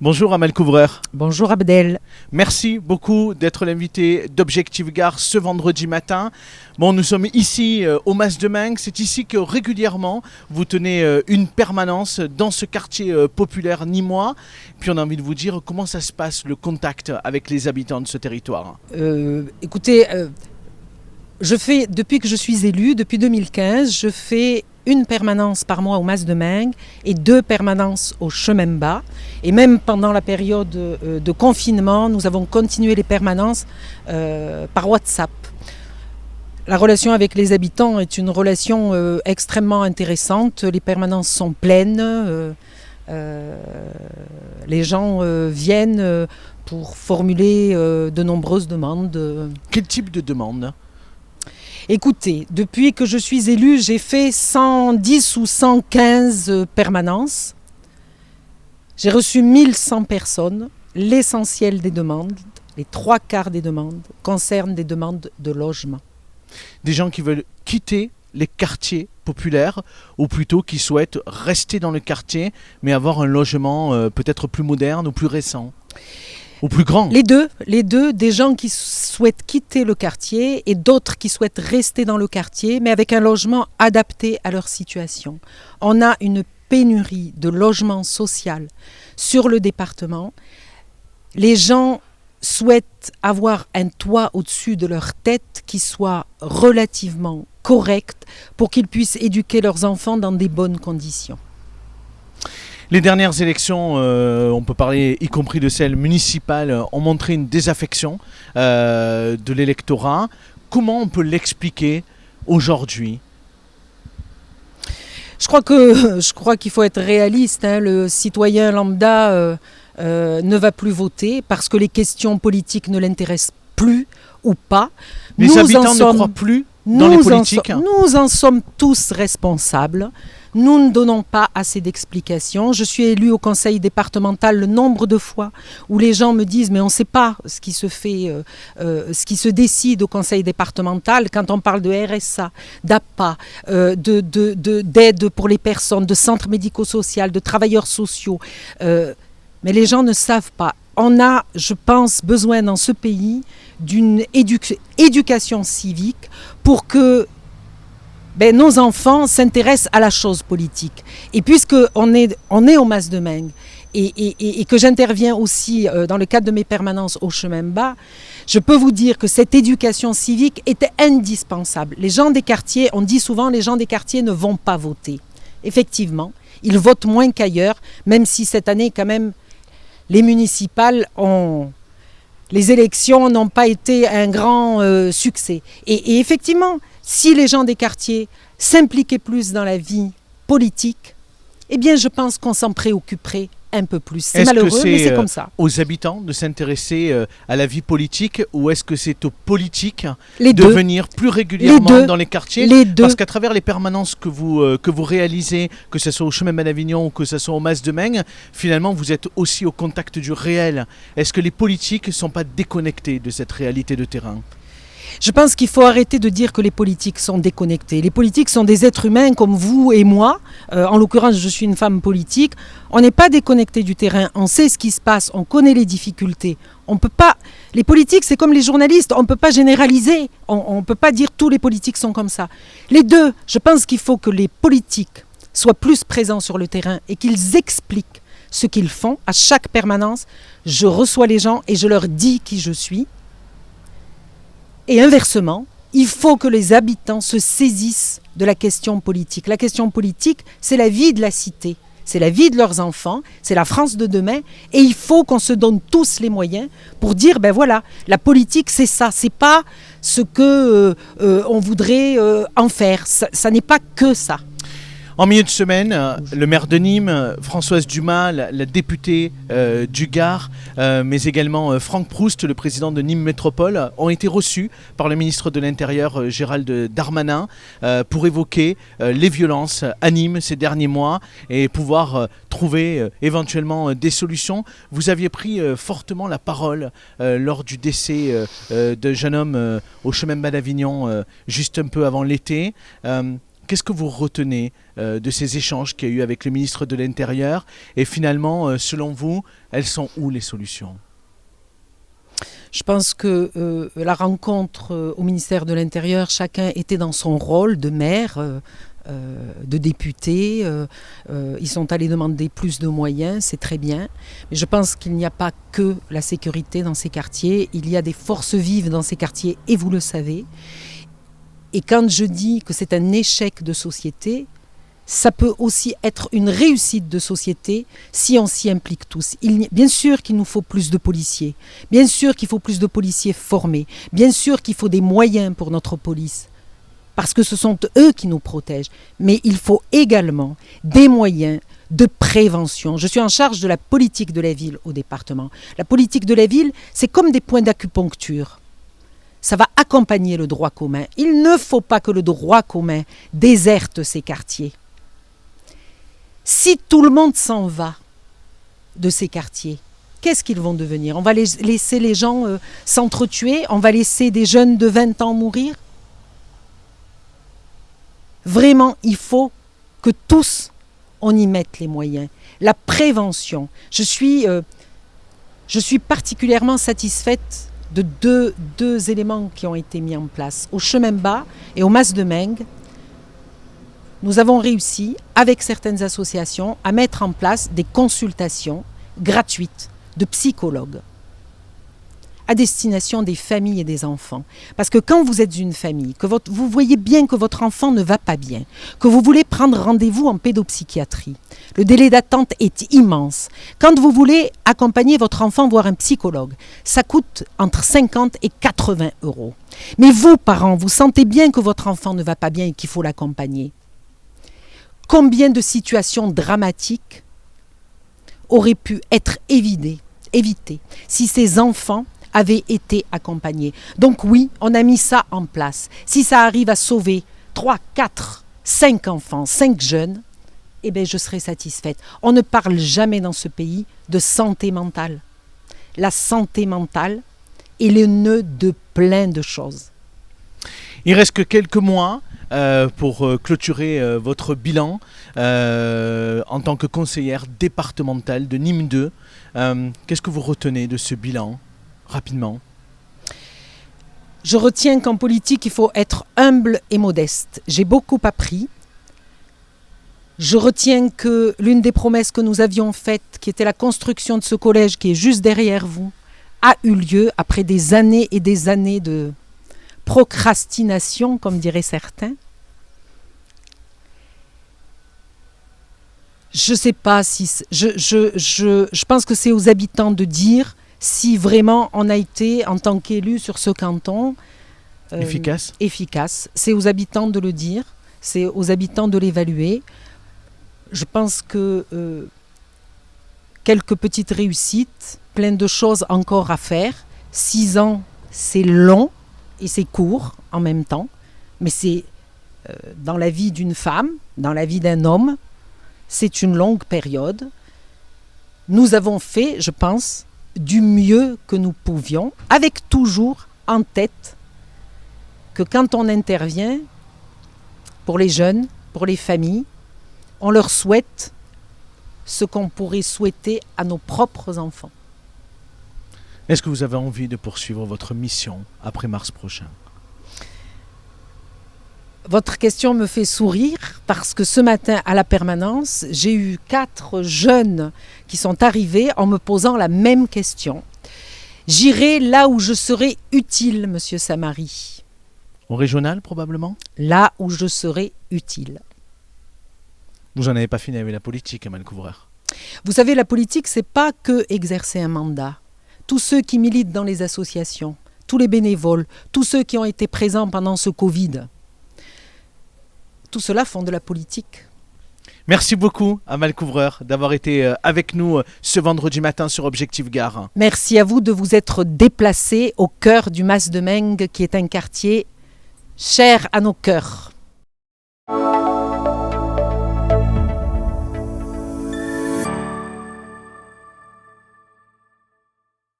Bonjour Amel Couvreur. Bonjour Abdel. Merci beaucoup d'être l'invité d'Objectif Gare ce vendredi matin. Bon, nous sommes ici au Mas de Meung. C'est ici que régulièrement vous tenez une permanence dans ce quartier populaire nîmois. Puis on a envie de vous dire comment ça se passe, le contact avec les habitants de ce territoire. Écoutez, depuis que je suis élue, depuis 2015, je fais une permanence par mois au Mas de Meung et 2 permanences au Chemin Bas. Et même pendant la période de confinement, nous avons continué les permanences par WhatsApp. La relation avec les habitants est une relation extrêmement intéressante. Les permanences sont pleines. Les gens viennent pour formuler de nombreuses demandes. Quel type de demande ? Écoutez, depuis que je suis élue, j'ai fait 110 ou 115 permanences. J'ai reçu 1100 personnes. L'essentiel des demandes, les 3/4 des demandes, concernent des demandes de logement. Des gens qui veulent quitter les quartiers populaires ou plutôt qui souhaitent rester dans le quartier mais avoir un logement peut-être plus moderne ou plus récent ou plus grand. Les deux, des gens qui souhaitent quitter le quartier et d'autres qui souhaitent rester dans le quartier mais avec un logement adapté à leur situation. On a une pénurie de logement social sur le département. Les gens souhaitent avoir un toit au-dessus de leur tête qui soit relativement correct pour qu'ils puissent éduquer leurs enfants dans des bonnes conditions. Les dernières élections, on peut parler y compris de celles municipales, ont montré une désaffection de l'électorat. Comment on peut l'expliquer aujourd'hui ? Je crois qu'il faut être réaliste. Le citoyen lambda ne va plus voter parce que les questions politiques ne l'intéressent plus ou pas. Les habitants ne croient plus dans les politiques. Nous en sommes tous responsables. Nous ne donnons pas assez d'explications. Je suis élue au conseil départemental le nombre de fois où les gens me disent mais on ne sait pas ce qui se fait, ce qui se décide au conseil départemental quand on parle de RSA, d'APA, d'aide pour les personnes, de centres médico-sociaux, de travailleurs sociaux. Mais les gens ne savent pas. On a, je pense, besoin dans ce pays d'une éducation civique pour que nos enfants s'intéressent à la chose politique. Et puisqu'on est au Mas de Meung et que j'interviens aussi dans le cadre de mes permanences au Chemin Bas, je peux vous dire que cette éducation civique était indispensable. Les gens des quartiers, on dit souvent les gens des quartiers ne vont pas voter. Effectivement, ils votent moins qu'ailleurs, même si cette année quand même les municipales les élections n'ont pas été un grand succès. Et effectivement, si les gens des quartiers s'impliquaient plus dans la vie politique, eh bien je pense qu'on s'en préoccuperait un peu plus. C'est malheureux, mais c'est comme ça. Aux habitants de s'intéresser à la vie politique ou est-ce que c'est aux politiques de venir plus régulièrement dans les quartiers ? Parce qu'à travers les permanences que vous réalisez, que ce soit au Chemin Bas d'Avignon ou que ce soit au Mas de Meung, finalement vous êtes aussi au contact du réel. Est-ce que les politiques ne sont pas déconnectés de cette réalité de terrain ? Je pense qu'il faut arrêter de dire que les politiques sont déconnectés. Les politiques sont des êtres humains comme vous et moi. En l'occurrence, je suis une femme politique. On n'est pas déconnecté du terrain. On sait ce qui se passe. On connaît les difficultés. On peut pas. Les politiques, c'est comme les journalistes. On ne peut pas généraliser. On ne peut pas dire tous les politiques sont comme ça. Les deux, je pense qu'il faut que les politiques soient plus présents sur le terrain et qu'ils expliquent ce qu'ils font. À chaque permanence, je reçois les gens et je leur dis qui je suis. Et inversement, il faut que les habitants se saisissent de la question politique. La question politique, c'est la vie de la cité, c'est la vie de leurs enfants, c'est la France de demain. Et il faut qu'on se donne tous les moyens pour dire, voilà, la politique, c'est ça. C'est pas ce que on voudrait en faire. Ça n'est pas que ça. En milieu de semaine, le maire de Nîmes, Françoise Dumas, la députée du Gard, mais également Franck Proust, le président de Nîmes Métropole, ont été reçus par le ministre de l'Intérieur, Gérald Darmanin, pour évoquer les violences à Nîmes ces derniers mois et pouvoir trouver éventuellement des solutions. Vous aviez pris fortement la parole lors du décès d'un jeune homme au Chemin Bas d'Avignon, juste un peu avant l'été. Qu'est-ce que vous retenez de ces échanges qu'il y a eu avec le ministre de l'Intérieur? Et finalement, selon vous, elles sont où les solutions? Je pense que la rencontre au ministère de l'Intérieur, chacun était dans son rôle de maire, de député. Ils sont allés demander plus de moyens, c'est très bien. Mais je pense qu'il n'y a pas que la sécurité dans ces quartiers. Il y a des forces vives dans ces quartiers, et vous le savez. Et quand je dis que c'est un échec de société, ça peut aussi être une réussite de société si on s'y implique tous. Bien sûr qu'il nous faut plus de policiers, bien sûr qu'il faut plus de policiers formés, bien sûr qu'il faut des moyens pour notre police, parce que ce sont eux qui nous protègent. Mais il faut également des moyens de prévention. Je suis en charge de la politique de la ville au département. La politique de la ville, c'est comme des points d'acupuncture. Ça va accompagner le droit commun. Il ne faut pas que le droit commun déserte ces quartiers. Si tout le monde s'en va de ces quartiers, qu'est-ce qu'ils vont devenir? On va laisser les gens s'entretuer? On va laisser des jeunes de 20 ans mourir? Vraiment, il faut que tous, on y mette les moyens. La prévention. Je suis particulièrement satisfaite de deux éléments qui ont été mis en place. Au Chemin Bas et au Mas de Mengue, nous avons réussi, avec certaines associations, à mettre en place des consultations gratuites de psychologues à destination des familles et des enfants. Parce que quand vous êtes une famille, que vous voyez bien que votre enfant ne va pas bien, que vous voulez prendre rendez-vous en pédopsychiatrie, le délai d'attente est immense. Quand vous voulez accompagner votre enfant voir un psychologue, ça coûte entre 50 et 80 euros. Mais vous, parents, vous sentez bien que votre enfant ne va pas bien et qu'il faut l'accompagner. Combien de situations dramatiques auraient pu être évitées si ces enfants avaient été accompagnés? Donc oui, on a mis ça en place. Si ça arrive à sauver 3, 4, 5 enfants, 5 jeunes, eh bien je serai satisfaite. On ne parle jamais dans ce pays de santé mentale. La santé mentale est le nœud de plein de choses. Il reste que quelques mois pour clôturer votre bilan en tant que conseillère départementale de Nîmes 2. Qu'est-ce que vous retenez de ce bilan, rapidement? Je retiens qu'en politique, il faut être humble et modeste. J'ai beaucoup appris. Je retiens que l'une des promesses que nous avions faites, qui était la construction de ce collège qui est juste derrière vous, a eu lieu après des années et des années de procrastination, comme diraient certains. Je ne sais pas si... Je pense que c'est aux habitants de dire si vraiment on a été, en tant qu'élu sur ce canton... efficace. C'est aux habitants de le dire, c'est aux habitants de l'évaluer. Je pense que quelques petites réussites, plein de choses encore à faire. 6 ans, c'est long et c'est court en même temps, mais c'est dans la vie d'une femme, dans la vie d'un homme, c'est une longue période. Nous avons fait, je pense, du mieux que nous pouvions, avec toujours en tête que quand on intervient pour les jeunes, pour les familles, on leur souhaite ce qu'on pourrait souhaiter à nos propres enfants. Est-ce que vous avez envie de poursuivre votre mission après mars prochain? Votre question me fait sourire parce que ce matin à la permanence, j'ai eu 4 jeunes qui sont arrivés en me posant la même question. J'irai là où je serai utile, Monsieur Samary. Au régional, probablement? Là où je serai utile. Vous n'en avez pas fini avec la politique, Amal Couvreur. Vous savez, la politique, c'est pas que exercer un mandat. Tous ceux qui militent dans les associations, tous les bénévoles, tous ceux qui ont été présents pendant ce Covid, tout cela font de la politique. Merci beaucoup, Amal Couvreur, d'avoir été avec nous ce vendredi matin sur Objectif Gare. Merci à vous de vous être déplacé au cœur du Mas de Mengue, qui est un quartier cher à nos cœurs.